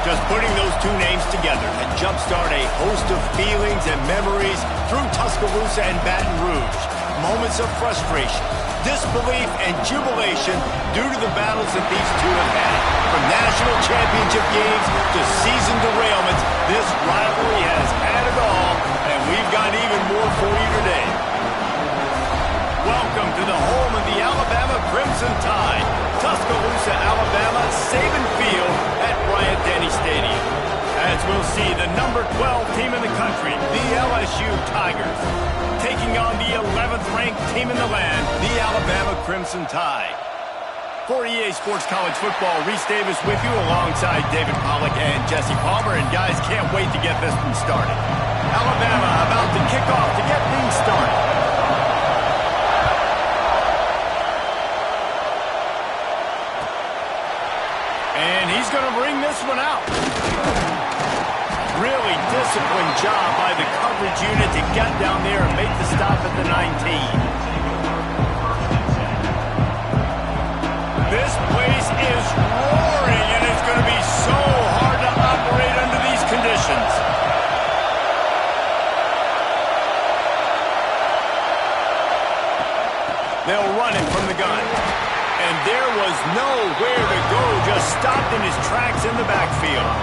Just putting those two names together can jumpstart a host of feelings and memories through Tuscaloosa and Baton Rouge. Moments of frustration, disbelief, and jubilation due to the battles that these two have had. From national championship games to season derailments, this rivalry has had it all, and we've got even more for you today. Welcome to the home of the Alabama Crimson Tide, Tuscaloosa, Alabama, Saban Field at Bryant-Denny Stadium. As we'll see, the number 12 team in the country, the LSU Tigers, taking on the 11th ranked team in the land, the Alabama Crimson Tide. For EA Sports College Football, Reese Davis with you alongside David Pollack and Jesse Palmer, and guys, can't wait to get this one started. Alabama about to kick off to get things started. And he's going to bring this one out. Really disciplined job by the coverage unit to get down there and make the stop at the 19. This place is roaring, and it's going to be so hard to operate under these conditions. They'll run it from the gun. And there was nowhere to go, just stopped in his tracks in the backfield.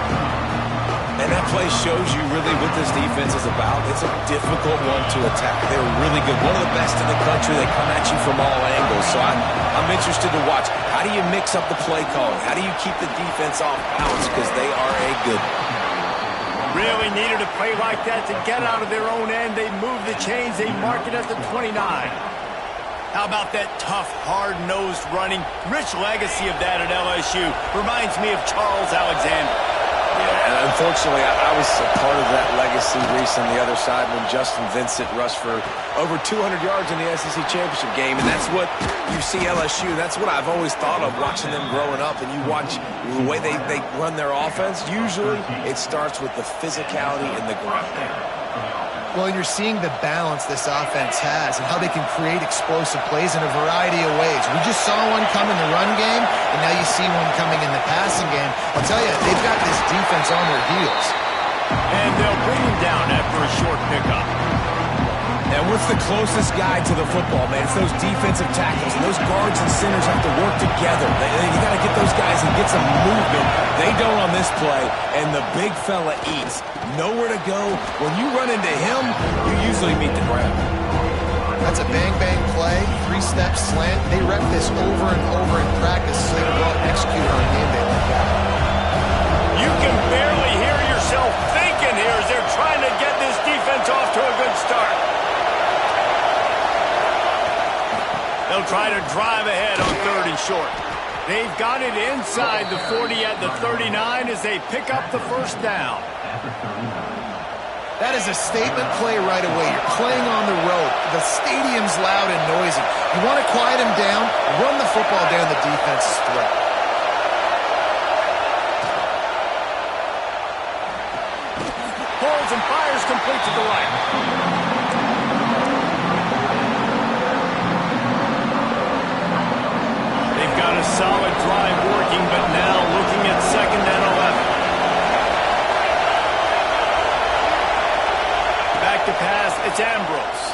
And that play shows you really what this defense is about. It's a difficult one to attack. They're really good. One of the best in the country. They come at you from all angles. So I'm interested to watch. How do you mix up the play calling? How do you keep the defense off balance? Because they are a good one. Really needed a play like that to get out of their own end. They move the chains. They mark it at the 29. How about that tough, hard-nosed running? Rich legacy of that at LSU. Reminds me of Charles Alexander. Yeah, and unfortunately, I was a part of that legacy, Reese, on the other side when Justin Vincent rushed for over 200 yards in the SEC Championship game. And that's what you see LSU. That's what I've always thought of watching them growing up. And you watch the way they run their offense. Usually, it starts with the physicality in the ground game. Well, and you're seeing the balance this offense has and how they can create explosive plays in a variety of ways. We just saw one come in the run game, and now you see one coming in the passing game. I'll tell you, they've got this defense on their heels. And they'll bring him down after a short pickup. And what's the closest guy to the football, man? It's those defensive tackles. And those guards and centers have to work together. You got to get those guys and get some movement. They don't on this play, and the big fella eats. Nowhere to go. When you run into him, you usually meet the ground. That's a bang-bang play, three-step slant. They rep this over and over in practice so they can go out and execute on a game day like that. You can barely hear yourself thinking here as they're trying to get this defense off to a good start. They'll try to drive ahead on 3rd and short. They've got it inside the 40 at the 39 as they pick up the first down. That is a statement play right away. You're playing on the road. The stadium's loud and noisy. You want to quiet them down, run the football down the defense's throat. Pulls and fires complete to the right. They've got a solid drive working, but now looking at 2nd and 11. Back to pass, it's Ambrose.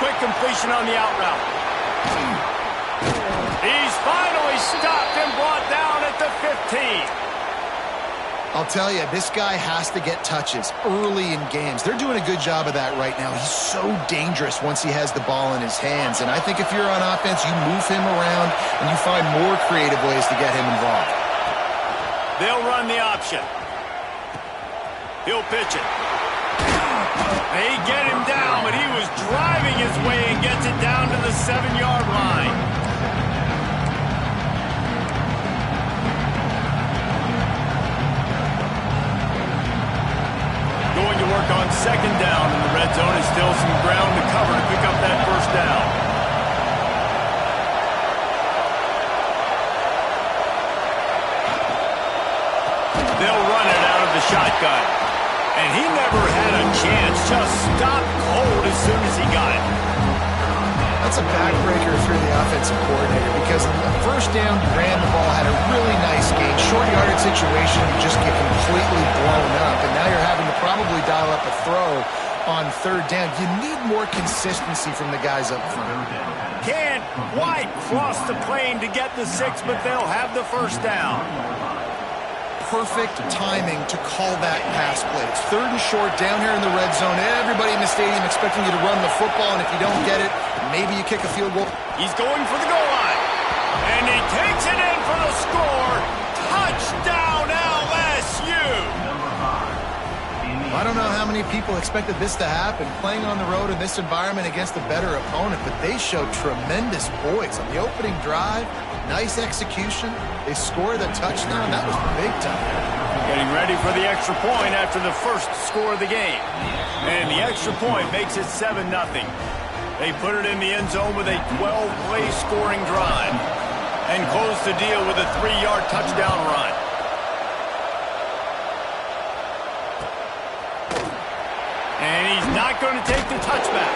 Quick completion on the out route. He's finally stopped and brought down at the 15. I'll tell you, this guy has to get touches early in games. They're doing a good job of that right now. He's so dangerous once he has the ball in his hands. And I think if you're on offense, you move him around and you find more creative ways to get him involved. They'll run the option. He'll pitch it. They get him down, but he was driving his way and gets it down to the 7-yard line. Going to work on 2nd down in the red zone. Is still some ground to cover to pick up that first down. They'll run it out of the shotgun. And he never had a chance. Just stopped cold as soon as he got it. That's a backbreaker through the offensive coordinator because in the first touchdown, you ran the ball, had a really nice game. Short yardage situation, you just get completely blown up. And now you're having to probably dial up a throw on third down. You need more consistency from the guys up front. Can't quite cross the plane to get the 6, but they'll have the first down. Perfect timing to call that pass play. It's third and short down here in the red zone. Everybody in the stadium expecting you to run the football, and if you don't get it, maybe you kick a field goal. He's going for the goal line. And he takes it in for the score. Touchdown, LSU! I don't know how many people expected this to happen, playing on the road in this environment against a better opponent, but they showed tremendous poise on the opening drive. Nice execution. They scored a touchdown. That was big time. Getting ready for the extra point after the first score of the game. And the extra point makes it 7-0. They put it in the end zone with a 12-play scoring drive and close the deal with a 3-yard touchdown run. And he's not going to take the touchback.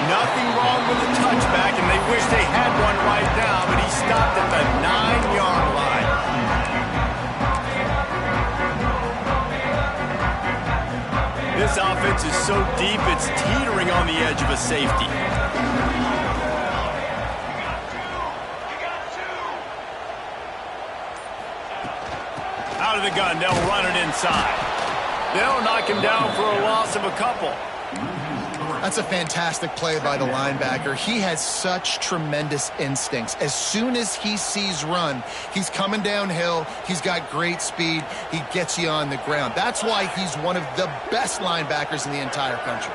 Nothing wrong with the touchback, and they wish they had one right now, but he stopped at the 9-yard line. This offense is so deep, it's teetering on the edge of a safety. Out of the gun, they'll run it inside. They'll knock him down for a loss of a couple. That's a fantastic play by the linebacker. He has such tremendous instincts. As soon as he sees run, he's coming downhill. He's got great speed. He gets you on the ground. That's why he's one of the best linebackers in the entire country.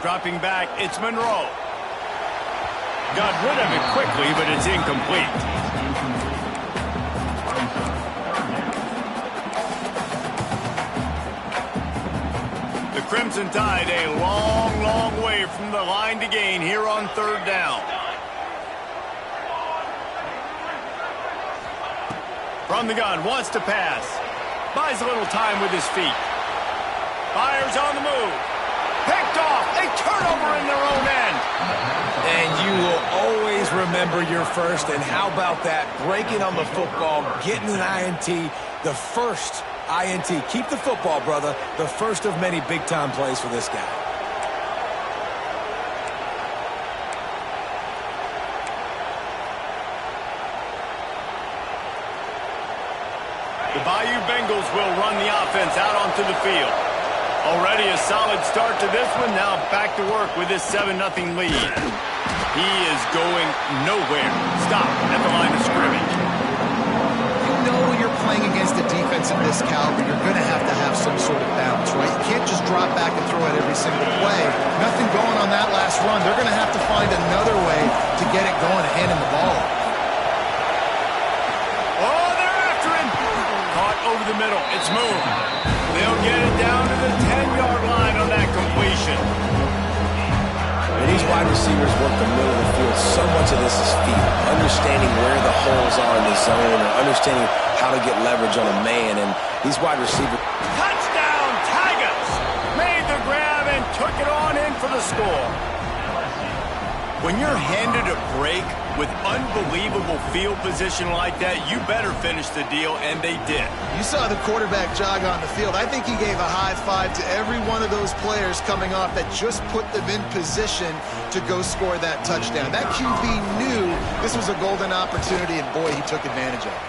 Dropping back, it's Monroe. Got rid of it quickly, but it's incomplete. Crimson Tide a long, long way from the line to gain here on third down. From the gun, wants to pass. Buys a little time with his feet. Fires on the move. Picked off. A turnover in their own end. And you will always remember your first. And how about that? Breaking on the football, getting an INT, the first INT. Keep the football, brother. The first of many big-time plays for this guy. The Bayou Bengals will run the offense out onto the field. Already a solid start to this one. Now back to work with this 7-0 lead. He is going nowhere. Stop at the line of scrimmage. You know when you're playing against a defense of this caliber, you're going to have some sort of balance, right? You can't just drop back and throw it every single play. Nothing going on that last run. They're going to have to find another way to get it going and handing the ball off. Oh, they're after him. Caught over the middle. It's moved. They'll get it down to the 10-yard line on that completion. When these wide receivers work the middle of the field, so much of this is feel. Understanding where the holes are in the zone or understanding how to get leverage on a man. And these wide receivers... Touchdown, Tigers! Made the grab and took it on in for the score. When you're handed a break with unbelievable field position like that, you better finish the deal, and they did. You saw the quarterback jog on the field. I think he gave a high five to every one of those players coming off that just put them in position to go score that touchdown. That QB knew this was a golden opportunity, and boy, he took advantage of it.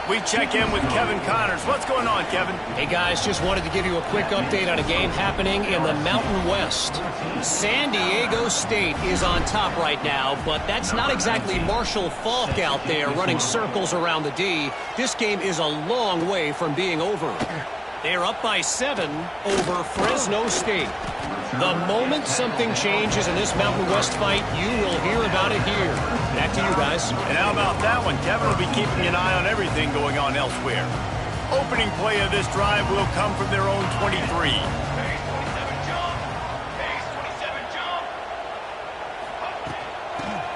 We check in with Kevin Connors. What's going on, Kevin? Hey, guys, just wanted to give you a quick update on a game happening in the Mountain West. San Diego State is on top right now, but that's not exactly Marshall Faulk out there running circles around the D. This game is a long way from being over. They're up by 7 over Fresno State. The moment something changes in this Mountain West fight, you will hear about it here. Back to you guys. And how about that one? Kevin will be keeping an eye on everything going on elsewhere. Opening play of this drive will come from their own 23.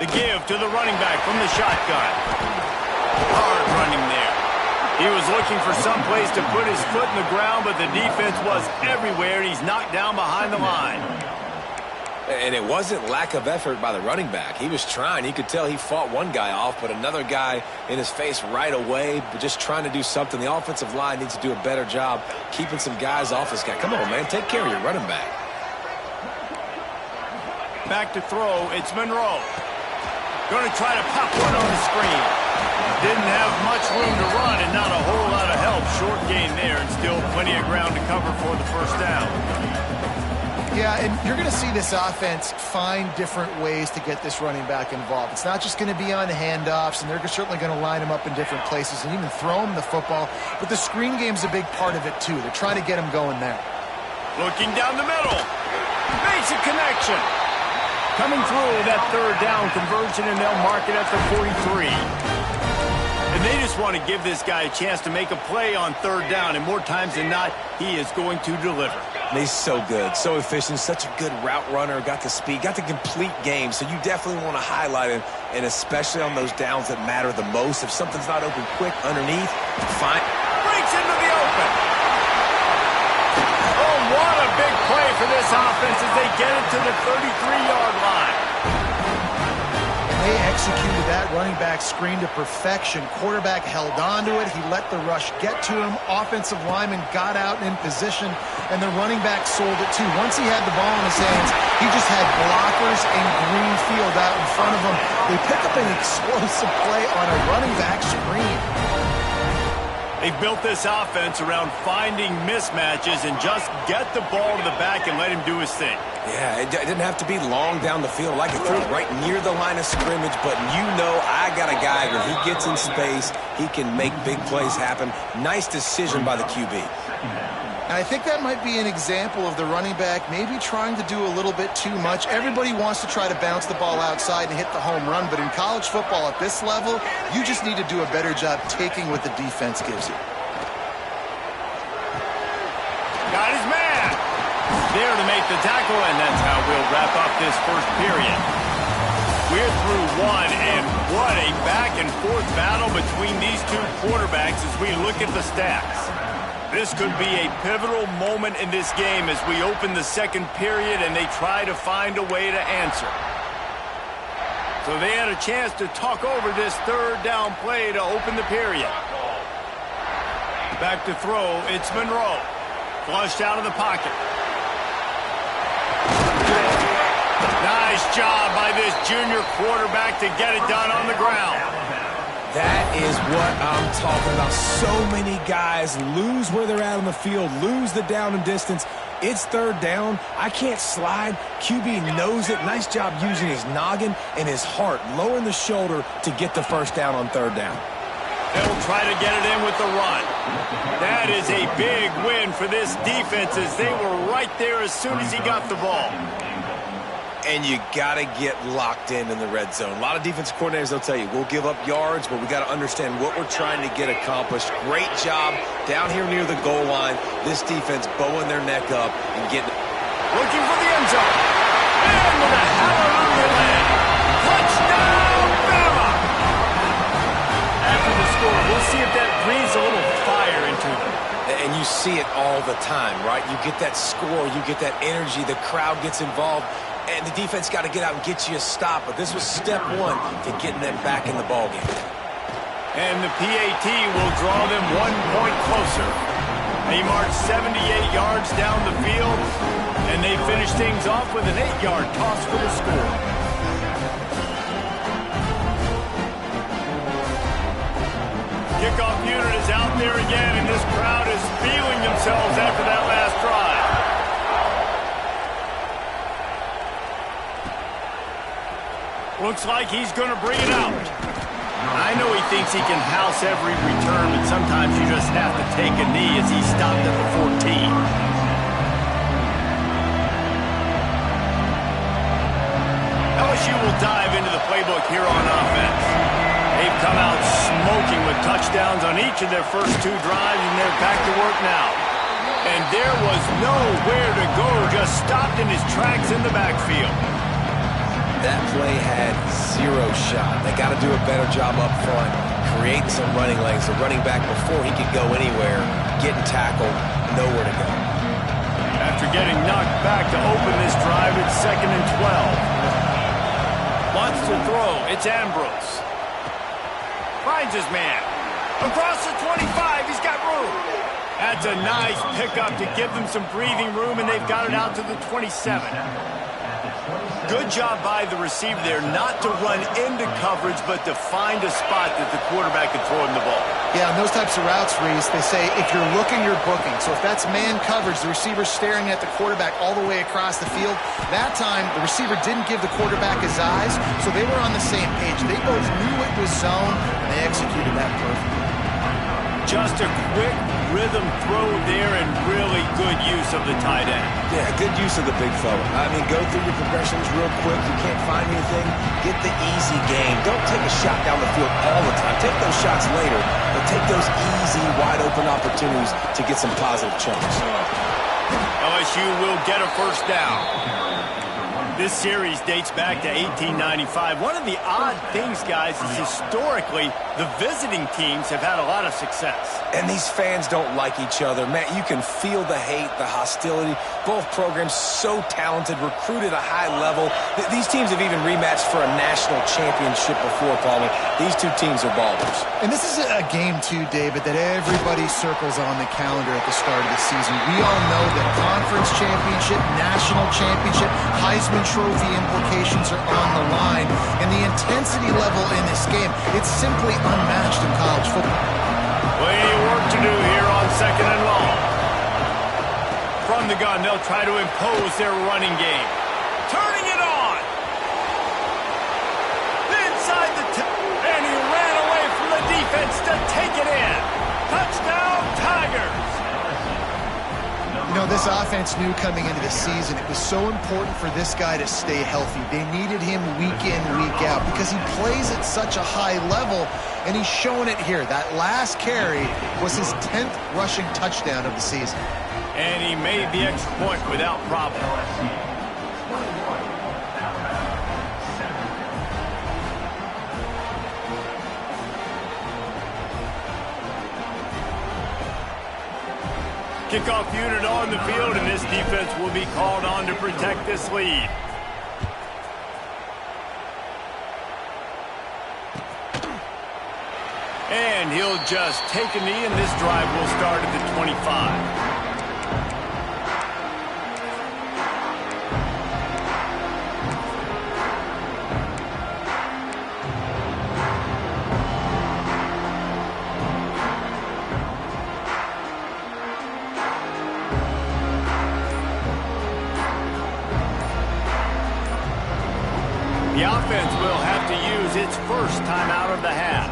The give to the running back from the shotgun. Hard running there. He was looking for some place to put his foot in the ground, but the defense was everywhere, and he's knocked down behind the line. And it wasn't lack of effort by the running back. He was trying. You could tell he fought one guy off, but another guy in his face right away, but just trying to do something. The offensive line needs to do a better job keeping some guys off this guy. Come on, man. Take care of your running back. Back to throw. It's Monroe. Going to try to pop one on the screen. Didn't have much room to run and not a whole lot of help. Short gain there and still plenty of ground to cover for the first down. Yeah, and you're going to see this offense find different ways to get this running back involved. It's not just going to be on handoffs, and they're certainly going to line him up in different places and even throw him the football. But the screen game's a big part of it, too. They're trying to get him going there. Looking down the middle. Makes a connection. Coming through that third down conversion, and they'll mark it at the 43. And they just want to give this guy a chance to make a play on third down, and more times than not, he is going to deliver. He's so good, so efficient, such a good route runner, got the speed, got the complete game, so you definitely want to highlight him, and especially on those downs that matter the most. If something's not open quick underneath, fine. Breaks into the open. Oh, what a big play for this offense as they get it to the 33-yard line. They executed that running back screen to perfection. Quarterback held on to it. He let the rush get to him. Offensive lineman got out in position, and the running back sold it too. Once he had the ball in his hands, he just had blockers and green field out in front of him. They pick up an explosive play on a running back screen. They built this offense around finding mismatches and just get the ball to the back and let him do his thing. Yeah, it didn't have to be long down the field. I could throw it right near the line of scrimmage, but you know I got a guy when he gets in space, he can make big plays happen. Nice decision by the QB. And I think that might be an example of the running back maybe trying to do a little bit too much. Everybody wants to try to bounce the ball outside and hit the home run, but in college football at this level, you just need to do a better job taking what the defense gives you. Got his man. There to make the tackle, and that's how we'll wrap up this first period. We're through one, and what a back-and-forth battle between these two quarterbacks as we look at the stats. This could be a pivotal moment in this game as we open the second period and they try to find a way to answer. So they had a chance to talk over this third down play to open the period. Back to throw, it's Monroe. Flushed out of the pocket. Nice job by this junior quarterback to get it done on the ground. That is what I'm talking about. So many guys lose where they're at on the field, lose the down and distance. It's third down. I can't slide. QB knows it. Nice job using his noggin and his heart, lowering the shoulder to get the first down on third down. They'll try to get it in with the run. That is a big win for this defense as they were right there as soon as he got the ball. And you got to get locked in the red zone. A lot of defensive coordinators, they'll tell you, we'll give up yards, but we got to understand what we're trying to get accomplished. Great job down here near the goal line. This defense bowing their neck up and getting... Looking for the end zone. And with a hallelujah land. Touchdown, Bama! After the score, we'll see if that breathes a little fire into them. And you see it all the time, right? You get that score, you get that energy, the crowd gets involved. And the defense got to get out and get you a stop. But this was step one to getting them back in the ballgame. And the PAT will draw them 1 point closer. They march 78 yards down the field, and they finish things off with an 8-yard toss for the score. Kickoff unit is out there again, and this crowd is feeling themselves after that last drive. Looks like he's going to bring it out. I know he thinks he can house every return, but sometimes you just have to take a knee as he stopped at the 14. LSU will dive into the playbook here on offense. They've come out smoking with touchdowns on each of their first 2 drives, and they're back to work now. And there was nowhere to go, just stopped in his tracks in the backfield. That play had 0 shot. They got to do a better job up front, creating some running lanes. The running back, before he could go anywhere, getting tackled, nowhere to go. After after getting knocked back to open this drive. It's 2nd and 12. Wants to throw. It's Ambrose. Finds his man. Across the 25. He's got room. That's a nice pickup to give them some breathing room, and they've got it out to the 27. Good job by the receiver there not to run into coverage, but to find a spot that the quarterback can throw him the ball. Yeah, on those types of routes, Reese, they say if you're looking, you're booking. So if that's man coverage, the receiver's staring at the quarterback all the way across the field. That time, the receiver didn't give the quarterback his eyes, so they were on the same page. They both knew it was zone, and they executed that perfectly. Just a quick rhythm throw there and really good use of the tight end. Yeah, good use of the big fella. I mean, go through your progressions real quick. You can't find anything, get the easy game. Don't take a shot down the field all the time. Take those shots later, but take those easy, wide-open opportunities to get some positive chunks. LSU will get a first down. This series dates back to 1895. One of the odd things, guys, is historically the visiting teams have had a lot of success. And these fans don't like each other. Man, you can feel the hate, the hostility. Both programs so talented, recruited at a high level. These teams have even rematched for a national championship before, Palmer. These two teams are ballers. And this is a game, too, David, that everybody circles on the calendar at the start of the season. We all know that conference championship, national championship, Heisman Trophy implications are on the line. And the intensity level in this game, it's simply unmatched in college football. Plenty of work to do here on 2nd and long. From the gun, they'll try to impose their running game. Turning it on. Inside the and he ran away from the defense to take it in. Touchdown, Tigers. You know, this offense knew coming into the season it was so important for this guy to stay healthy. They needed him week in, week out because he plays at such a high level, and he's showing it here. That last carry was his 10th rushing touchdown of the season. And he made the extra point without problem. Kickoff unit on the field, and this defense will be called on to protect this lead. And he'll just take a knee, and this drive will start at the 25. The offense will have to use its first time out of the half.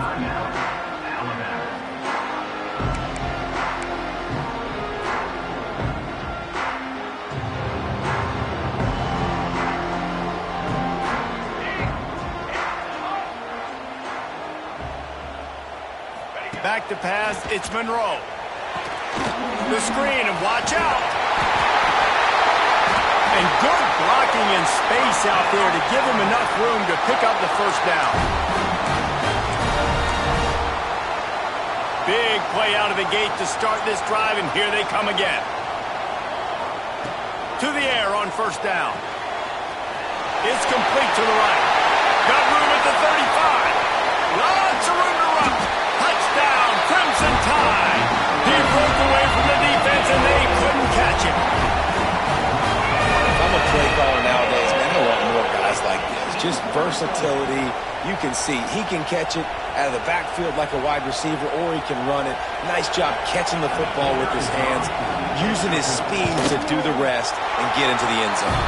Back to pass, it's Monroe. The screen, and watch out. And good blocking in space out there to give him enough room to pick up the first down. Big play out of the gate to start this drive, and here they come again. To the air on first down. It's complete to the right. Got room at the 35. Lots of room to run. Touchdown, Crimson Tide. He broke away from the defense, and they couldn't catch him. I'm a play caller nowadays, man. I want more guys like this. Just versatility. You can see he can catch it out of the backfield like a wide receiver, or he can run it. Nice job catching the football with his hands, using his speed to do the rest and get into the end zone.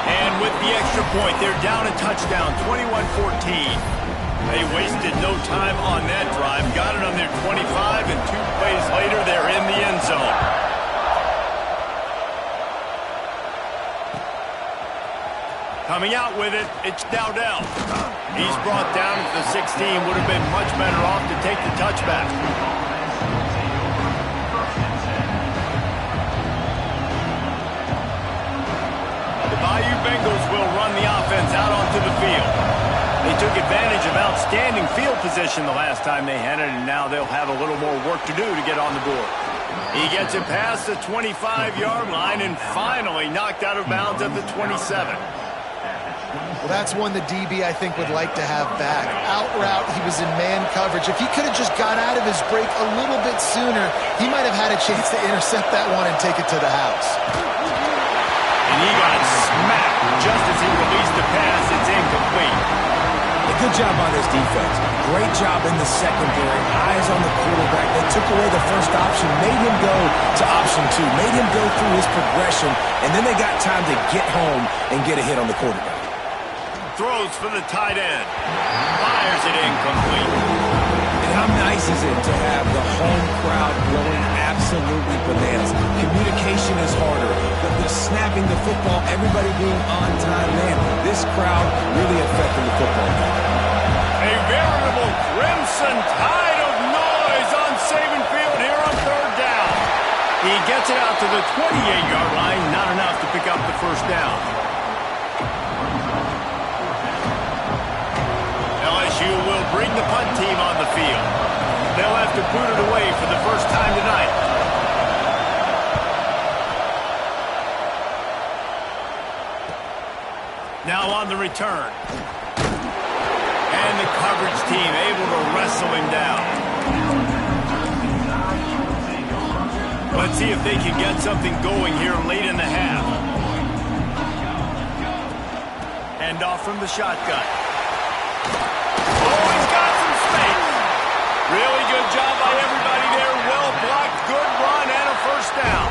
And with the extra point, they're down a touchdown, 21-14. They wasted no time on that drive. Got it on their 25, and 2 plays later, they're in the end zone. Coming out with it, it's Dowdell. He's brought down at the 16. Would have been much better off to take the touchback. The Bayou Bengals will run the offense out onto the field. They took advantage of outstanding field position the last time they had it, and now they'll have a little more work to do to get on the board. He gets it past the 25-yard line and finally knocked out of bounds at the 27. Well, that's one the DB, I think, would like to have back. Out route, he was in man coverage. If he could have just got out of his break a little bit sooner, he might have had a chance to intercept that one and take it to the house. And he got smacked just as he released the pass. It's incomplete. Good job by this defense. Great job in the secondary. Eyes on the quarterback. They took away the first option, made him go to option 2, made him go through his progression, and then they got time to get home and get a hit on the quarterback. Throws for the tight end. Fires it incomplete. And how nice is it to have the home crowd going absolutely bananas? Communication is harder. The snapping the football, everybody being on time. Man, this crowd really affecting the football game. A veritable crimson tide of noise on Saban Field here on third down. He gets it out to the 28-yard line, not enough to pick up the first down. LSU will bring the punt team on the field. They'll have to boot it away for the first time tonight. Now on the return. And the coverage team able to wrestle him down. Let's see if they can get something going here late in the half. Hand off from the shotgun. Oh, he's got some space. Really good job by everybody there. Well blocked, good run, and a first down.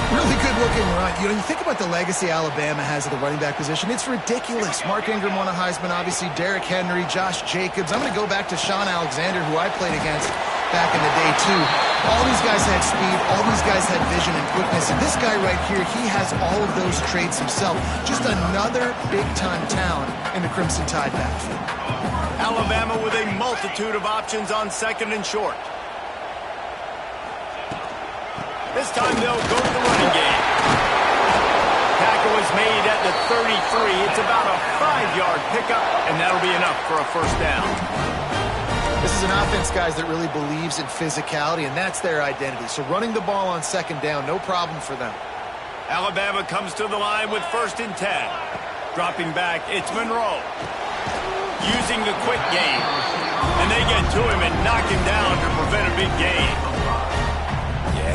Really good-looking run. You know, you think about the legacy Alabama has at the running back position. It's ridiculous. Mark Ingram won a Heisman, obviously. Derrick Henry, Josh Jacobs. I'm going to go back to Sean Alexander, who I played against back in the day, too. All these guys had speed. All these guys had vision and quickness. And this guy right here, he has all of those traits himself. Just another big-time talent in the Crimson Tide backfield. Alabama with a multitude of options on second and short. This time they'll go to the running game. Tackle is made at the 33. It's about a 5-yard pickup, and that'll be enough for a first down. This is an offense, guys, that really believes in physicality, and that's their identity. So running the ball on second down, no problem for them. Alabama comes to the line with 1st and 10. Dropping back, it's Monroe. Using the quick game. And they get to him and knock him down to prevent a big gain.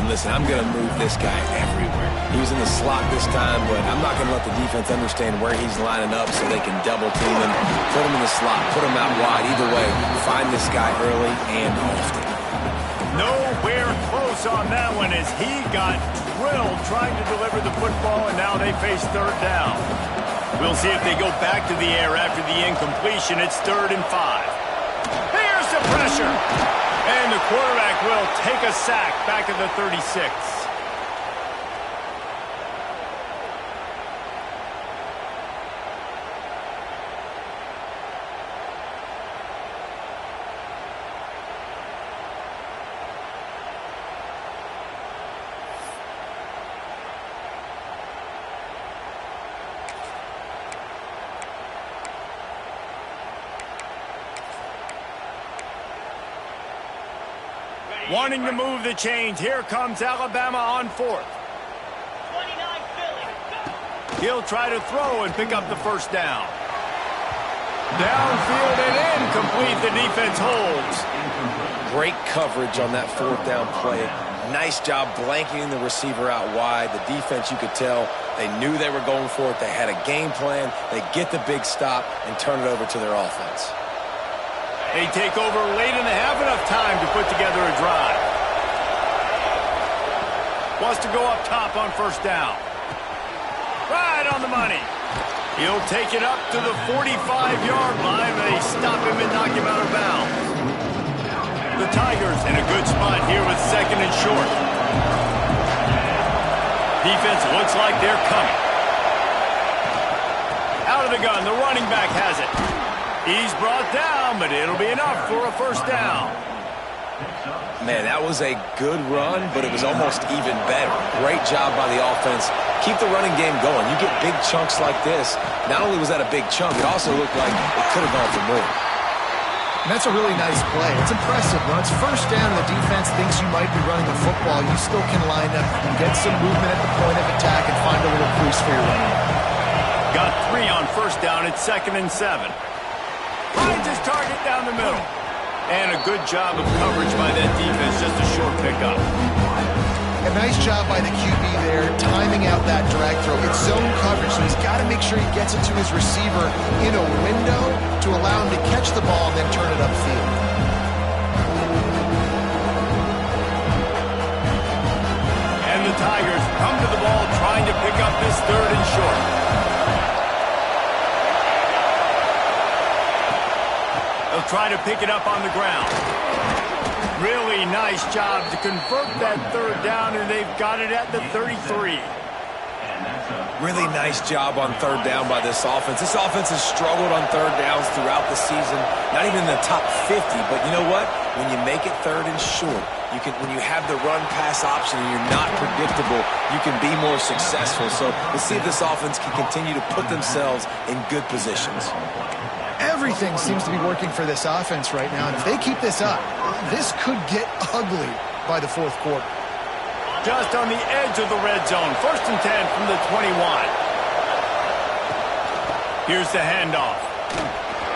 And listen, I'm going to move this guy everywhere. He was in the slot this time, but I'm not going to let the defense understand where he's lining up so they can double team him, put him in the slot, put him out wide. Either way, find this guy early and often. Nowhere close on that one as he got drilled trying to deliver the football, and now they face third down. We'll see if they go back to the air after the incompletion. It's 3rd and 5. Here's the pressure. And the quarterback will take a sack back at the 36. Wanting to move the chains. Here comes Alabama on 4th. He'll try to throw and pick up the first down. Downfield and incomplete. The defense holds. Great coverage on that 4th down play. Nice job blanketing the receiver out wide. The defense, you could tell, they knew they were going for it. They had a game plan. They get the big stop and turn it over to their offense. They take over late in the half, enough time to put together a drive. Wants to go up top on first down. Right on the money. He'll take it up to the 45-yard line. They stop him and knock him out of bounds. The Tigers in a good spot here with 2nd and short. Defense looks like they're coming. Out of the gun, the running back has it. He's brought down, but it'll be enough for a first down. Man, that was a good run, but it was almost even better. Great job by the offense. Keep the running game going. You get big chunks like this. Not only was that a big chunk, it also looked like it could have gone for more. And that's a really nice play. It's impressive. When it's first down and the defense thinks you might be running the football, you still can line up and get some movement at the point of attack and find a little crease for your running. Got 3 on first down. It's 2nd and 7. Finds his target down the middle. And a good job of coverage by that defense. Just a short pickup. A nice job by the QB there, timing out that drag throw. It's zone coverage, so he's got to make sure he gets it to his receiver in a window to allow him to catch the ball and then turn it upfield. And the Tigers come to the ball trying to pick up this 3rd and short. They'll try to pick it up on the ground. Really nice job to convert that 3rd down, and they've got it at the 33. Really nice job on 3rd down by this offense. This offense has struggled on 3rd downs throughout the season. Not even in the top 50, but you know what? When you make it 3rd and short, when you have the run-pass option and you're not predictable, you can be more successful. So let's see if this offense can continue to put themselves in good positions. Everything seems to be working for this offense right now, and if they keep this up, this could get ugly by the 4th quarter. Just on the edge of the red zone. 1st and 10 from the 21. Here's the handoff.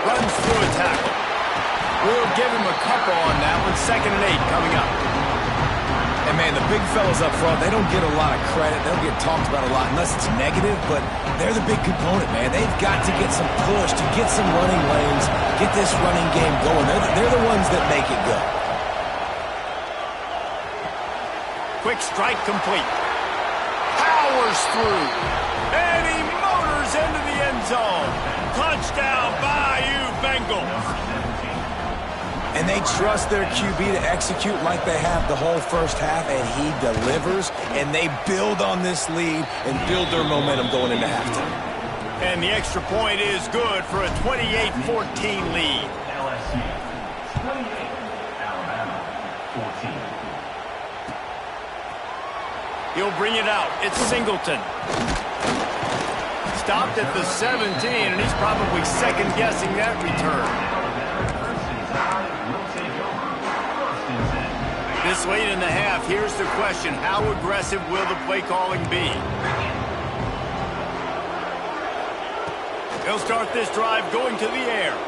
Runs through a tackle. We'll give him a couple on that one. 2nd and 8 coming up. And, man, the big fellas up front, they don't get a lot of credit. They don't get talked about a lot unless it's negative, but they're the big component, man. They've got to get some push, to get some running lanes, get this running game going. They're the ones that make it go. Quick strike complete. Powers through. And he motors into the end zone. Touchdown, Bayou Bengals. And they trust their QB to execute like they have the whole first half, and he delivers, and they build on this lead and build their momentum going into halftime. And the extra point is good for a 28-14 lead. LSU 28, Alabama 14. He'll bring it out. It's Singleton. Stopped at the 17, and he's probably second-guessing that return. This late in the half, here's the question. How aggressive will the play calling be? He'll start this drive going to the air.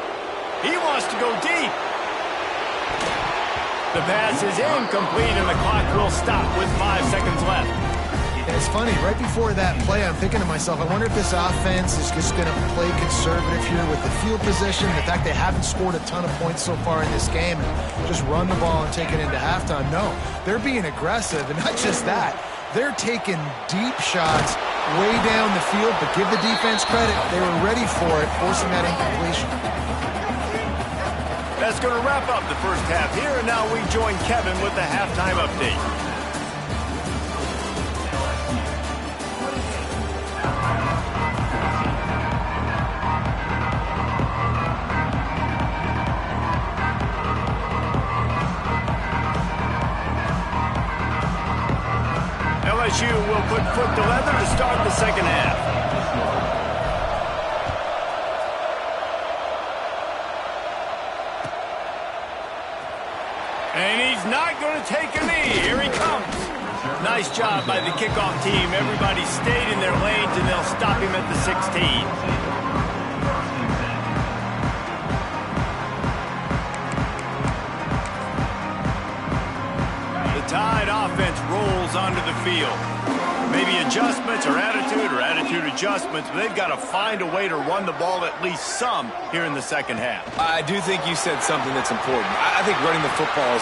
He wants to go deep. The pass is incomplete, and the clock will stop with 5 seconds left. And it's funny, right before that play, I'm thinking to myself, I wonder if this offense is just going to play conservative here with the field position, the fact they haven't scored a ton of points so far in this game, and just run the ball and take it into halftime. No, they're being aggressive, and not just that, they're taking deep shots way down the field, but give the defense credit. They were ready for it, forcing that incompletion. That's going to wrap up the first half here, and now we join Kevin with the halftime update. LSU will put foot to leather to start the second half. And he's not going to take a knee. Here he comes. Nice job by the kickoff team. Everybody stayed in their lanes, and they'll stop him at the 16. Tide offense rolls onto the field. Maybe adjustments or attitude adjustments, but they've got to find a way to run the ball at least some here in the second half. I do think you said something that's important. I think running the football is...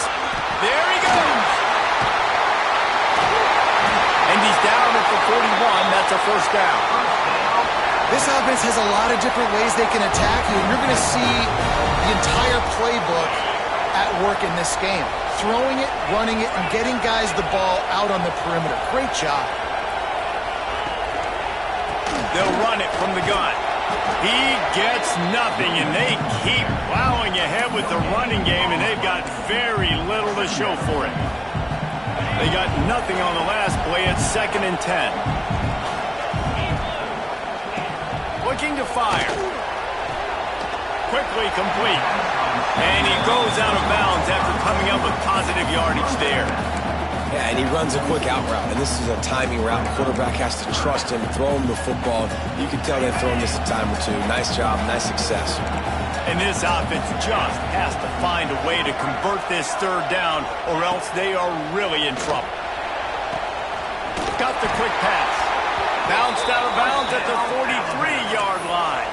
There he goes! And he's down at the 41. That's a first down. This offense has a lot of different ways they can attack you, and you're going to see the entire playbook at work in this game. Throwing it, running it, and getting guys the ball out on the perimeter. Great job. They'll run it from the gun. He gets nothing, and they keep plowing ahead with the running game, and they've got very little to show for it. They got nothing on the last play. It's 2nd and 10. Looking to fire. Quickly complete. And he goes out of bounds after coming up with positive yardage there. Yeah, and he runs a quick out route, and this is a timing route. Quarterback has to trust him, throw him the football. You can tell they've thrown this a time or two. Nice job, nice success. And this offense just has to find a way to convert this third down, or else they are really in trouble. Got the quick pass. Bounced out of bounds at the 43-yard line.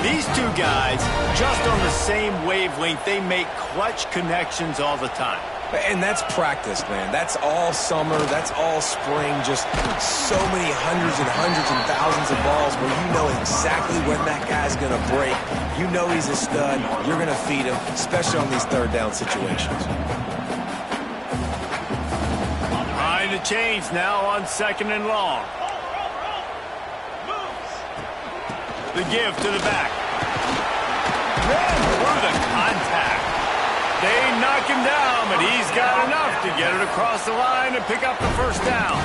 These two guys, just on the same wavelength, they make clutch connections all the time. And that's practice, man. That's all summer. That's all spring. Just so many hundreds and thousands of balls where you know exactly when that guy's going to break. You know he's a stud. You're going to feed him, especially on these third down situations. Trying to change now on 2nd and long. The give to the back. Ran through the contact. They knock him down, but he's got enough to get it across the line and pick up the first down.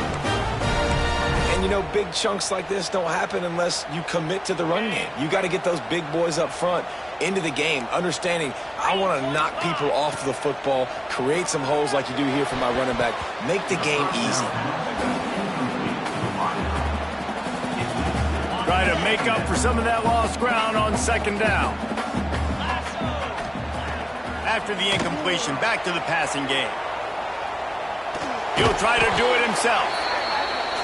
And, you know, big chunks like this don't happen unless you commit to the run game. You got to get those big boys up front into the game, understanding I want to knock people off the football, create some holes like you do here for my running back, make the game easy. Try to make up for some of that lost ground on 2nd down. After the incompletion, back to the passing game. He'll try to do it himself.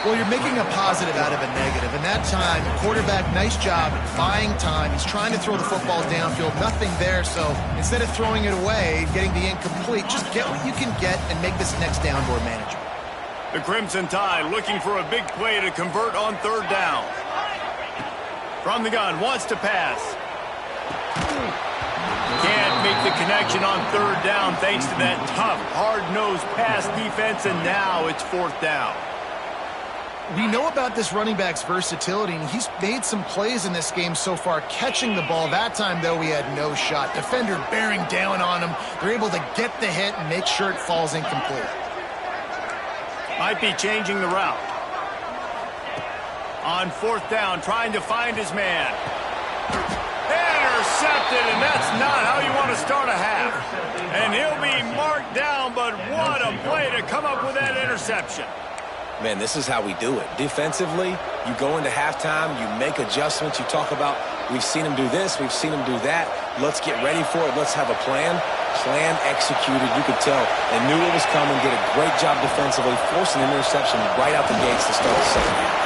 Well, you're making a positive out of a negative. And that time, quarterback, nice job buying time. He's trying to throw the football downfield. Nothing there, so instead of throwing it away, getting the incomplete, just get what you can get and make this next down more manageable. The Crimson Tide looking for a big play to convert on 3rd down. From the gun, wants to pass. Can't make the connection on 3rd down thanks to that tough, hard-nosed pass defense, and now it's 4th down. We know about this running back's versatility, and he's made some plays in this game so far, catching the ball. That time, though, he had no shot. Defender bearing down on him. They're able to get the hit and make sure it falls incomplete. Might be changing the route. On 4th down, trying to find his man. Intercepted, and that's not how you want to start a half. And he'll be marked down, but what a play to come up with that interception. Man, this is how we do it. Defensively, you go into halftime, you make adjustments. You talk about, we've seen him do this, we've seen him do that. Let's get ready for it. Let's have a plan. Plan executed. You could tell they knew it was coming, did a great job defensively, forcing an interception right out the gates to start the second half.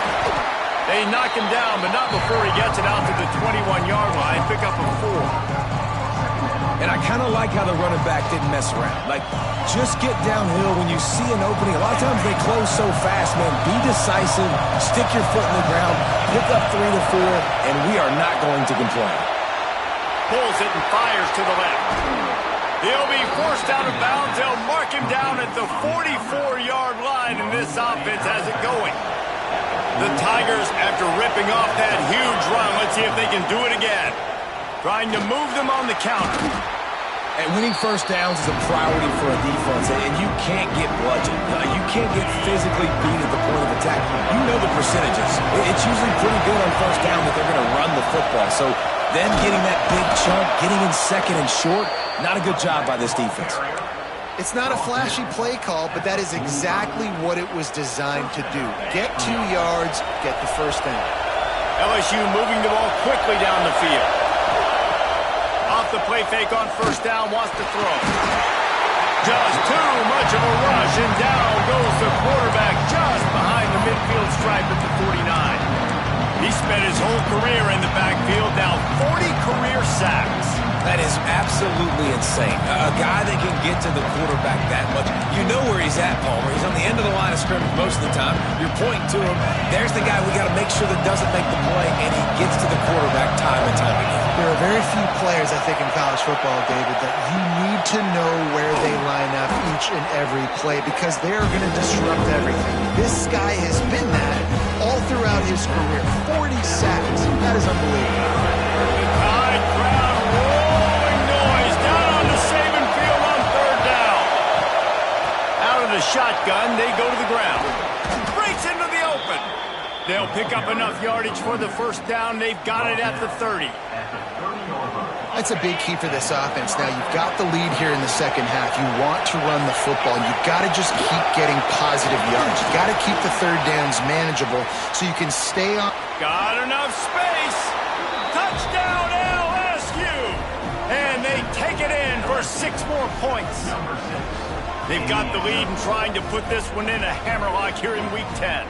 They knock him down, but not before he gets it out to the 21-yard line. Pick up a 4. And I kind of like how the running back didn't mess around. Like, just get downhill when you see an opening. A lot of times they close so fast, man. Be decisive, stick your foot in the ground, pick up 3 to 4, and we are not going to complain. Pulls it and fires to the left. He'll be forced out of bounds. They'll mark him down at the 44-yard line, and this offense has it going. The Tigers, after ripping off that huge run, let's see if they can do it again. Trying to move them on the counter. And winning first downs is a priority for a defense, and you can't get bludgeoned. You can't get physically beat at the point of attack. You know the percentages. It's usually pretty good on first down that they're going to run the football. So them getting that big chunk, getting in 2nd and short, not a good job by this defense. It's not a flashy play call, but that is exactly what it was designed to do. Get 2 yards, get the first down. LSU moving the ball quickly down the field. Off the play fake on 1st down, wants to throw. Just too much of a rush, and down goes the quarterback just behind the midfield stripe at the 49. He spent his whole career in the backfield, now 40 career sacks. That is absolutely insane. A guy that can get to the quarterback that much. You know where he's at, Palmer. He's on the end of the line of scrimmage most of the time. You're pointing to him. There's the guy we got to make sure that doesn't make the play, and he gets to the quarterback time and time again. There are very few players, I think, in college football, David, that you need to know where they line up each and every play because they are going to disrupt everything. This guy has been that all throughout his career. 40 sacks. That is unbelievable. Tide crowd rolling noise down on the Saban field on 3rd down. Out of the shotgun, they go to the ground. Breaks into the open. They'll pick up enough yardage for the first down. They've got it at the 30. That's a big key for this offense. Now, you've got the lead here in the second half. You want to run the football. You've got to just keep getting positive yards. You've got to keep the third downs manageable so you can stay on. Got enough space. Touchdown LSU. And they take it in for 6 more points. They've got the lead and trying to put this one in a hammerlock here in Week 10.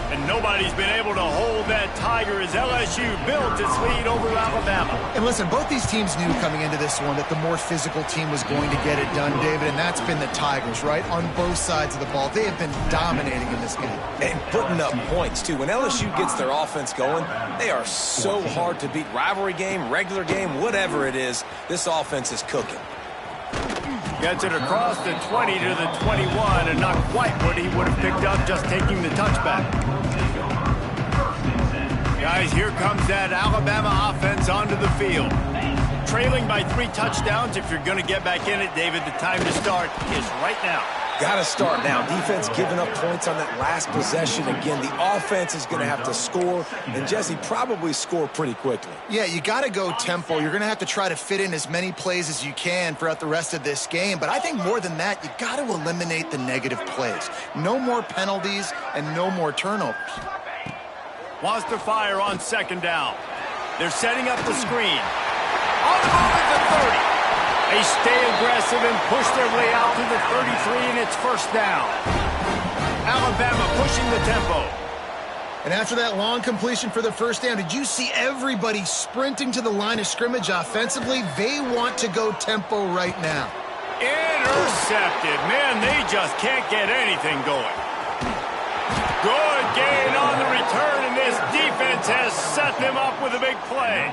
And nobody's been able to hold that Tiger as LSU built its lead over Alabama. And listen, both these teams knew coming into this one that the more physical team was going to get it done, David, and that's been the Tigers, right? On both sides of the ball. They have been dominating in this game. And putting up points, too. When LSU gets their offense going, they are so hard to beat. Rivalry game, regular game, whatever it is, this offense is cooking. Gets it across the 20 to the 21, and not quite what he would have picked up just taking the touchback. Guys, here comes that Alabama offense onto the field. Trailing by 3 touchdowns. If you're going to get back in it, David, the time to start is right now. Got to start now. Defense giving up points on that last possession. Again, the offense is going to have to score, and Jesse probably score pretty quickly. Yeah, you got to go tempo. You're going to have to try to fit in as many plays as you can throughout the rest of this game. But I think more than that, you got to eliminate the negative plays. No more penalties and no more turnovers. Wants to fire on 2nd down. They're setting up the screen. On the move at the 30. They stay aggressive and push their way out to the 33, and it's 1st down. Alabama pushing the tempo. And after that long completion for the 1st down, did you see everybody sprinting to the line of scrimmage offensively? They want to go tempo right now. Intercepted. Man, they just can't get anything going. Good gain on the return, and this defense has set them up with a big play.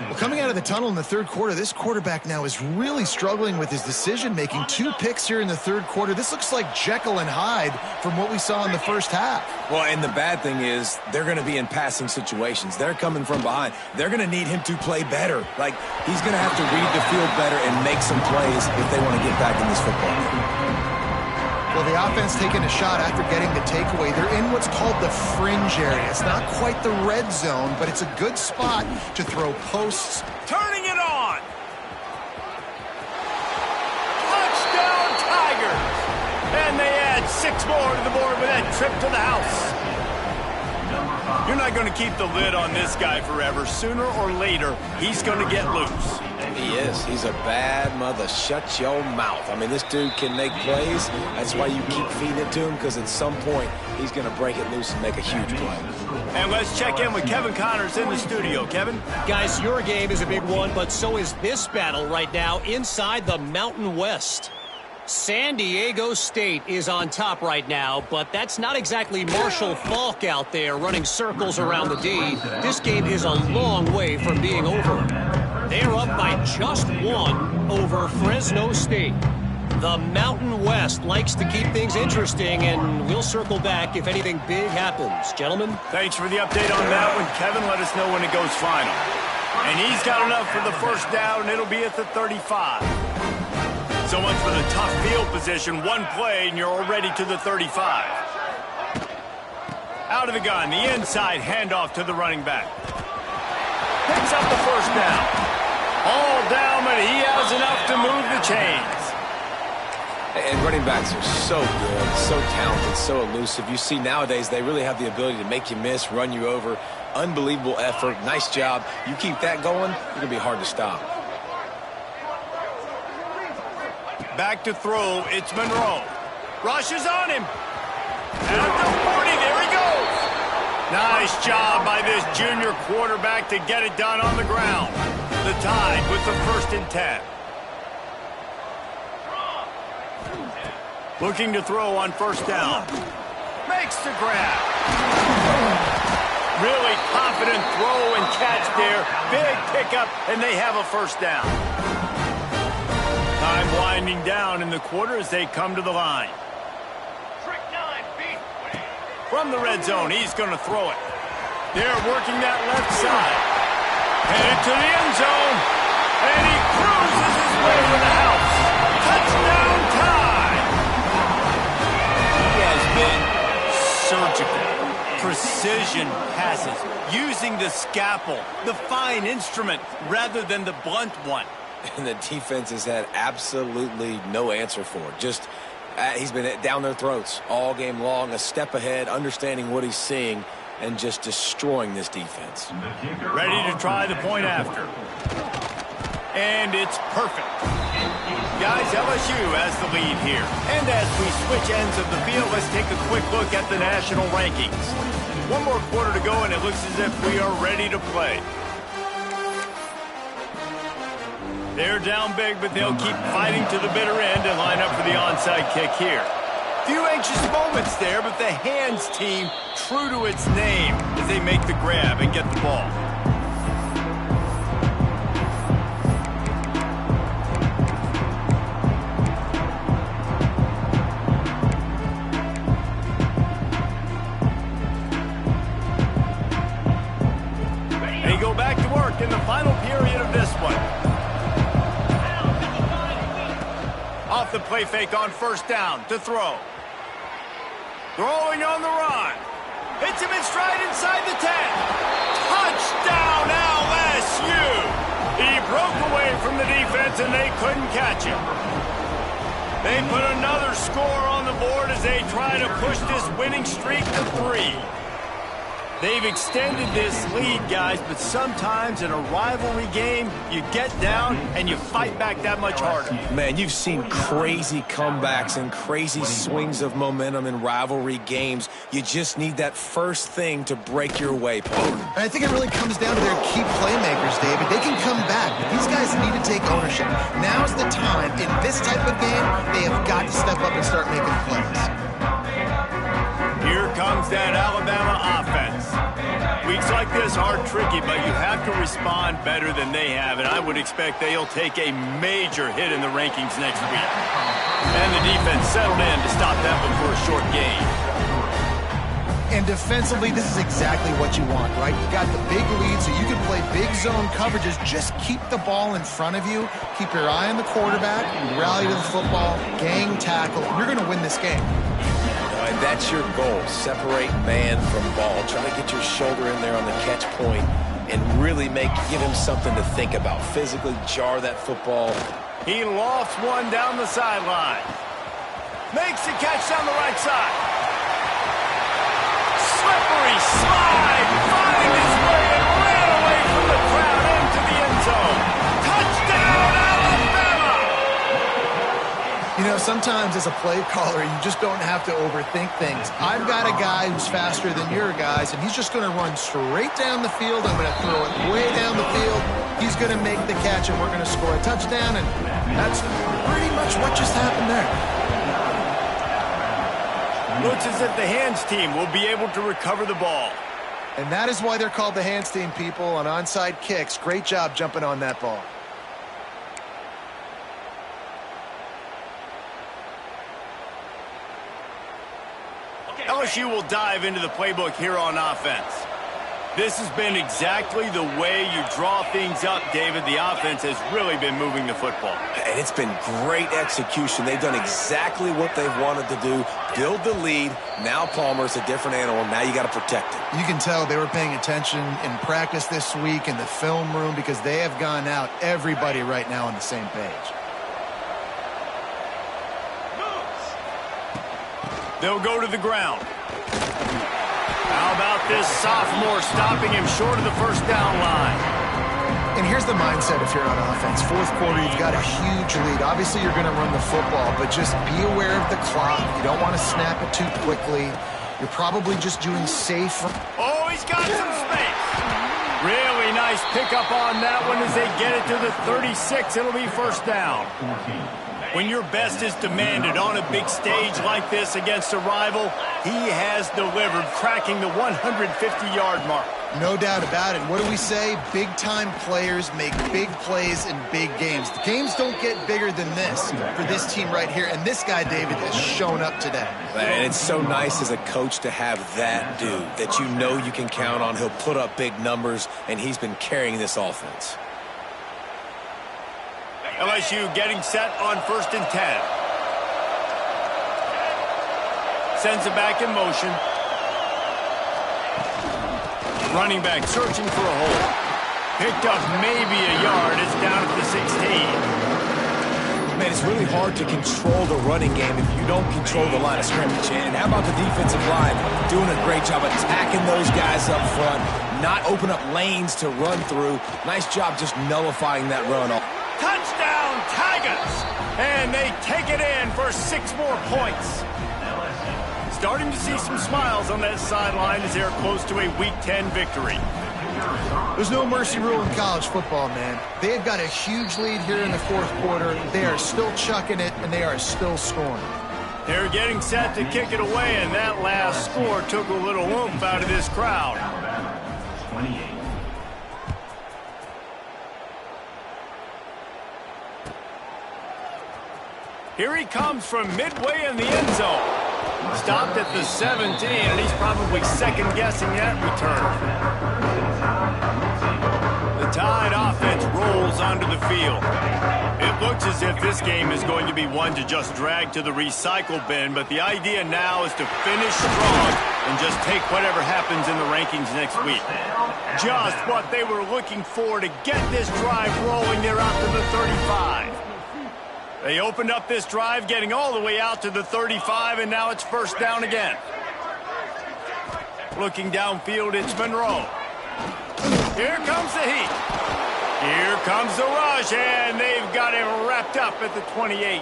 Well, coming out of the tunnel in the 3rd quarter, this quarterback now is really struggling with his decision-making. 2 picks here in the 3rd quarter. This looks like Jekyll and Hyde from what we saw in the 1st half. Well, and the bad thing is they're going to be in passing situations. They're coming from behind. They're going to need him to play better. Like, he's going to have to read the field better and make some plays if they want to get back in this football game. Well, the offense taking a shot after getting the takeaway. They're in what's called the fringe area. It's not quite the red zone, but it's a good spot to throw posts. Turning it on. Touchdown Tigers. And they add 6 more to the board with that trip to the house. You're not going to keep the lid on this guy forever. Sooner or later, he's going to get loose. He is. He's a bad mother. Shut your mouth. I mean, this dude can make plays. That's why you keep feeding it to him, because at some point, he's going to break it loose and make a huge play. And let's check in with Kevin Connors in the studio. Kevin? Guys, your game is a big one, but so is this battle right now inside the Mountain West. San Diego State is on top right now, but that's not exactly Marshall Faulk out there running circles around the D. This game is a long way from being over. They're up by just 1 over Fresno State. The Mountain West likes to keep things interesting, and we'll circle back if anything big happens. Gentlemen? Thanks for the update on that one, Kevin. Let us know when it goes final. And he's got enough for the 1st down. It'll be at the 35. So much for the tough field position. 1 play, and you're already to the 35. Out of the gun, the inside handoff to the running back. Picks up the 1st down. All down, but he has enough to move the chains. And running backs are so good, so talented, so elusive. You see nowadays they really have the ability to make you miss, run you over. Unbelievable effort. Nice job. You keep that going, it's going to be hard to stop. Back to throw, it's Monroe. Rushes on him. At the 40, there he goes. Nice job by this junior quarterback to get it done on the ground. The Tide with the 1st and 10. Looking to throw on 1st down. Makes the grab. Really confident throw and catch there. Big pickup, and they have a 1st down. Time winding down in the quarter as they come to the line. From the red zone, he's going to throw it. They're working that left side. Headed to the end zone. And he cruises his way to the house. Touchdown Tide. He has been surgical. precision passes, using the scalpel, the fine instrument, rather than the blunt one. And the defense has had absolutely no answer for it. Just, he's been down their throats all game long, a step ahead, understanding what he's seeing, and just destroying this defense. Ready to try the point after. And it's perfect. Guys, LSU has the lead here. And as we switch ends of the field, let's take a quick look at the national rankings. One more quarter to go, and it looks as if we are ready to play. They're down big, but they'll keep fighting to the bitter end and line up for the onside kick here. Few anxious moments there, but the hands team true to its name as they make the grab and get the ball. They go back to work in the final period of this one. Off the play fake on first down to throw. Throwing on the run. Hits him in stride inside the 10. Touchdown LSU. He broke away from the defense and they couldn't catch him. They put another score on the board as they try to push this winning streak to 3. They've extended this lead, guys, but sometimes in a rivalry game, you get down and you fight back that much harder. Man, you've seen crazy comebacks and crazy swings of momentum in rivalry games. You just need that first thing to break your way, Paul. And I think it really comes down to their key playmakers, David. They can come back, but these guys need to take ownership. Now's the time. In this type of game, they have got to step up and start making plays. Here comes that Alabama offense. Weeks like this are tricky, but you have to respond better than they have, and I would expect they'll take a major hit in the rankings next week. And the defense settled in to stop that one for a short gain. And defensively, this is exactly what you want, right? You got the big lead, so you can play big zone coverages. Just keep the ball in front of you. Keep your eye on the quarterback. Rally to the football. Gang tackle. You're going to win this game. And that's your goal. Separate man from ball. Try to get your shoulder in there on the catch point and really give him something to think about. Physically jar that football. He lofts one down the sideline. Makes the catch down the right side. Slippery slide. Finding his way and ran away from the crowd into the end zone. Touchdown, Alabama! You know, sometimes as a play caller, you just don't have to overthink things. I've got a guy who's faster than your guys, and he's just going to run straight down the field. I'm going to throw it way down the field. He's going to make the catch, and we're going to score a touchdown, and that's pretty much what just happened there. Looks as if the hands team will be able to recover the ball. And that is why they're called the hands team, people, on onside kicks. Great job jumping on that ball. LSU will dive into the playbook here on offense. This has been exactly the way you draw things up, David. The offense has really been moving the football. And it's been great execution. They've done exactly what they've wanted to do. Build the lead. Now Palmer's a different animal. Now you got to protect it. You can tell they were paying attention in practice this week in the film room because they have gone out, everybody right now on the same page. They'll go to the ground. How about this sophomore stopping him short of the first down line? And here's the mindset if you're on offense. Fourth quarter, you've got a huge lead. Obviously, you're going to run the football, but just be aware of the clock. You don't want to snap it too quickly. You're probably just doing safe. Oh, he's got some space. Really nice pickup on that one as they get it to the 36. It'll be first down. When your best is demanded on a big stage like this against a rival, he has delivered, cracking the 150-yard mark. No doubt about it. What do we say? Big-time players make big plays in big games. The games don't get bigger than this for this team right here, and this guy, David, has shown up today. And it's so nice as a coach to have that dude that you know you can count on. He'll put up big numbers, and he's been carrying this offense. LSU getting set on 1st and 10. Sends it back in motion. Running back searching for a hole. Picked up maybe a yard. It's down at the 16. Man, it's really hard to control the running game if you don't control the line of scrimmage. And how about the defensive line doing a great job attacking those guys up front, not open up lanes to run through. Nice job just nullifying that run. Touchdown, Tigers! And they take it in for 6 more points. Starting to see some smiles on that sideline as they're close to a Week 10 victory. There's no mercy rule in college football, man. They've got a huge lead here in the fourth quarter. They are still chucking it, and they are still scoring. They're getting set to kick it away, and that last score took a little oomph out of this crowd. Alabama, 28. Here he comes from midway in the end zone. Stopped at the 17, and he's probably second-guessing that return. The Tide offense rolls onto the field. It looks as if this game is going to be one to just drag to the recycle bin, but the idea now is to finish strong and just take whatever happens in the rankings next week. Just what they were looking for to get this drive rolling. They're out to the 35. They opened up this drive, getting all the way out to the 35, and now it's first down again. Looking downfield, it's Monroe. Here comes the heat. Here comes the rush, and they've got him wrapped up at the 28.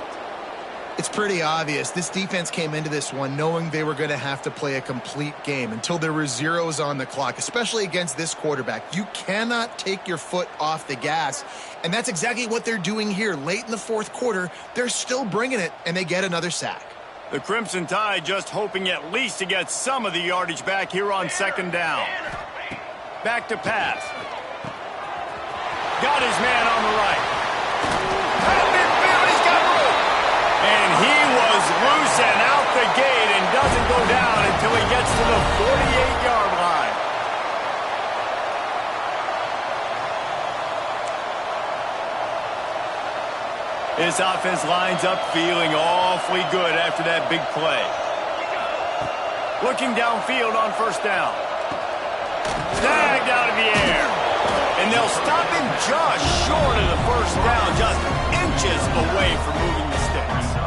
It's pretty obvious. This defense came into this one knowing they were going to have to play a complete game until there were zeros on the clock, especially against this quarterback. You cannot take your foot off the gas, and that's exactly what they're doing here. Late in the fourth quarter, they're still bringing it, and they get another sack. The Crimson Tide just hoping at least to get some of the yardage back here on second down. Back to pass. Got his man on the right. He's got room. And he was loose and out the gate and doesn't go down until he gets to the 48-yard line. This offense lines up feeling awfully good after that big play. Looking downfield on first down. Snagged out of the air. And they'll stop him just short of the first down, just inches away from moving the sticks.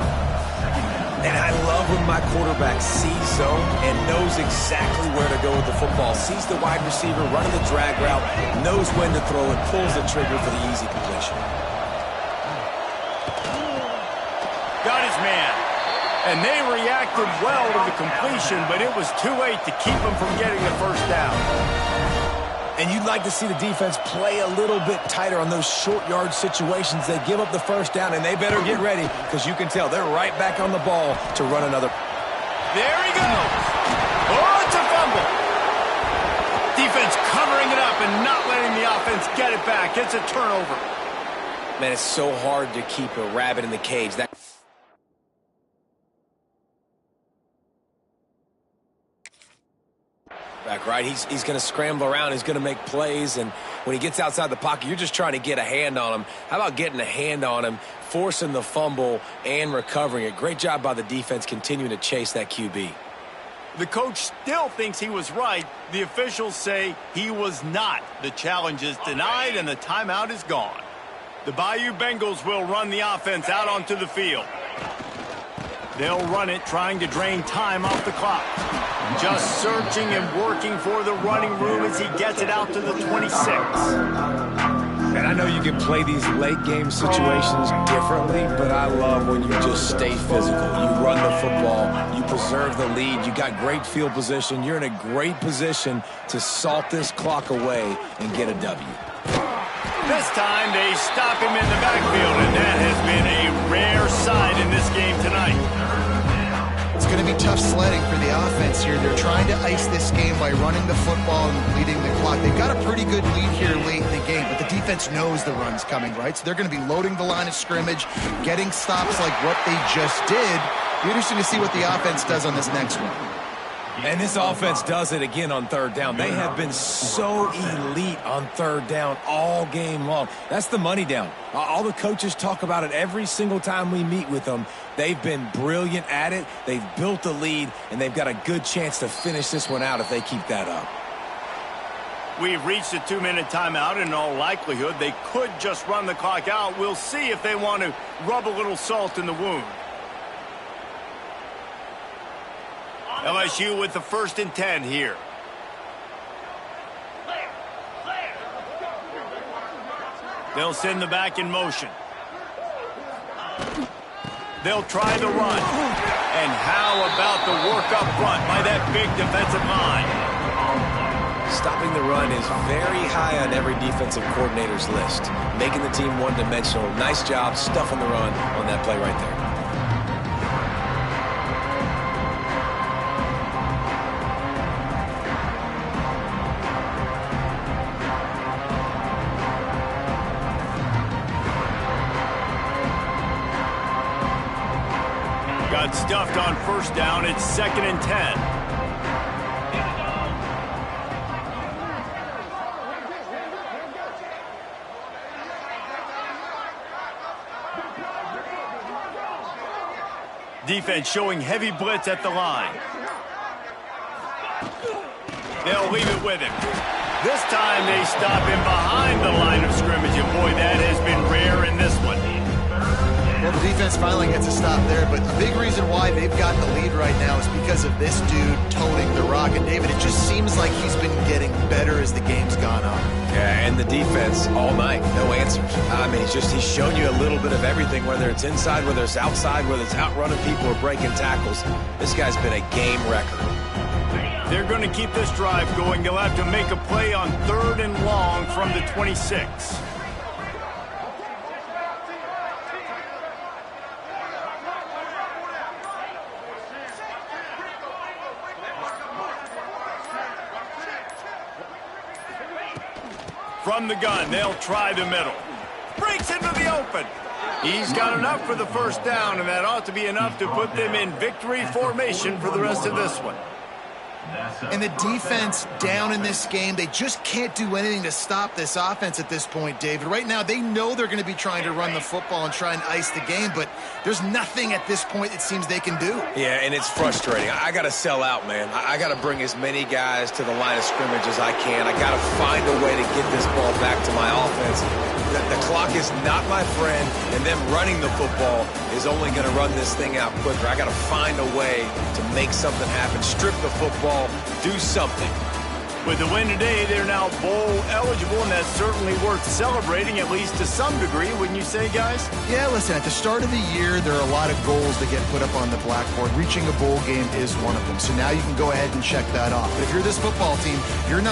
And I love when my quarterback sees zone and knows exactly where to go with the football. Sees the wide receiver running the drag route, knows when to throw it, pulls the trigger for the easy completion. Got his man. And they reacted well to the completion, but it was too late to keep him from getting the first down. And you'd like to see the defense play a little bit tighter on those short yard situations. They give up the first down, and they better get ready because you can tell they're right back on the ball to run another. There he goes. Oh, it's a fumble. Defense covering it up and not letting the offense get it back. It's a turnover. Man, it's so hard to keep a rabbit in the cage. Back, right? He's going to scramble around. He's going to make plays, and when he gets outside the pocket, you're just trying to get a hand on him. How about getting a hand on him, forcing the fumble, and recovering it? Great job by the defense continuing to chase that QB. The coach still thinks he was right. The officials say he was not. The challenge is denied, and the timeout is gone. The Bayou Bengals will run the offense out onto the field. They'll run it, trying to drain time off the clock. Just searching and working for the running room as he gets it out to the 26. And I know you can play these late game situations differently, but I love when you just stay physical. You run the football, you preserve the lead, you got great field position, you're in a great position to salt this clock away and get a W. This time they stop him in the backfield, and that has been a rare sight in this game tonight. It's going to be tough sledding for the offense here. They're trying to ice this game by running the football and leading the clock. They've got a pretty good lead here late in the game, but the defense knows the run's coming, right? So they're going to be loading the line of scrimmage, getting stops like what they just did. Be interesting to see what the offense does on this next one. And this offense does it again on third down. They have been so elite on third down all game long. That's the money down. All the coaches talk about it every single time we meet with them. They've been brilliant at it. They've built a lead, and they've got a good chance to finish this one out if they keep that up. We've reached a 2-minute timeout, and in all likelihood, they could just run the clock out. We'll see if they want to rub a little salt in the wound. LSU with the 1st and 10 here. They'll send the back in motion. They'll try the run. And how about the work up front by that big defensive line? Stopping the run is very high on every defensive coordinator's list. Making the team one-dimensional. Nice job stuffing the run on that play right there. Got stuffed on 1st down. It's 2nd and 10. Defense showing heavy blitz at the line. They'll leave it with him. This time they stop him behind the line of scrimmage, and boy, that has been rare in this one. Well, the defense finally gets a stop there, but a big reason why they've got the lead right now is because of this dude toting the rock. And, David, it just seems like he's been getting better as the game's gone on. Yeah, and the defense all night, no answers. I mean, he's shown you a little bit of everything, whether it's inside, whether it's outside, whether it's outrunning people or breaking tackles. This guy's been a game wrecker. They're going to keep this drive going. They'll have to make a play on 3rd and long from the 26. From the gun, they'll try the middle. Breaks into the open. He's got enough for the 1st down, and that ought to be enough to put them in victory formation for the rest of this one. And the defense down in this game, they just can't do anything to stop this offense at this point, David. Right now, they know they're going to be trying to run the football and try and ice the game, but there's nothing at this point it seems they can do. Yeah, and it's frustrating. I got to sell out, man. I got to bring as many guys to the line of scrimmage as I can. I got to find a way to get this ball back to my offense. The clock is not my friend, and them running the football is only going to run this thing out quicker. I got to find a way to make something happen, strip the football, do something. With the win today, they're now bowl eligible, and that's certainly worth celebrating, at least to some degree, wouldn't you say, guys? Yeah, listen, at the start of the year, there are a lot of goals that get put up on the blackboard. Reaching a bowl game is one of them. So now you can go ahead and check that off. But if you're this football team, you're not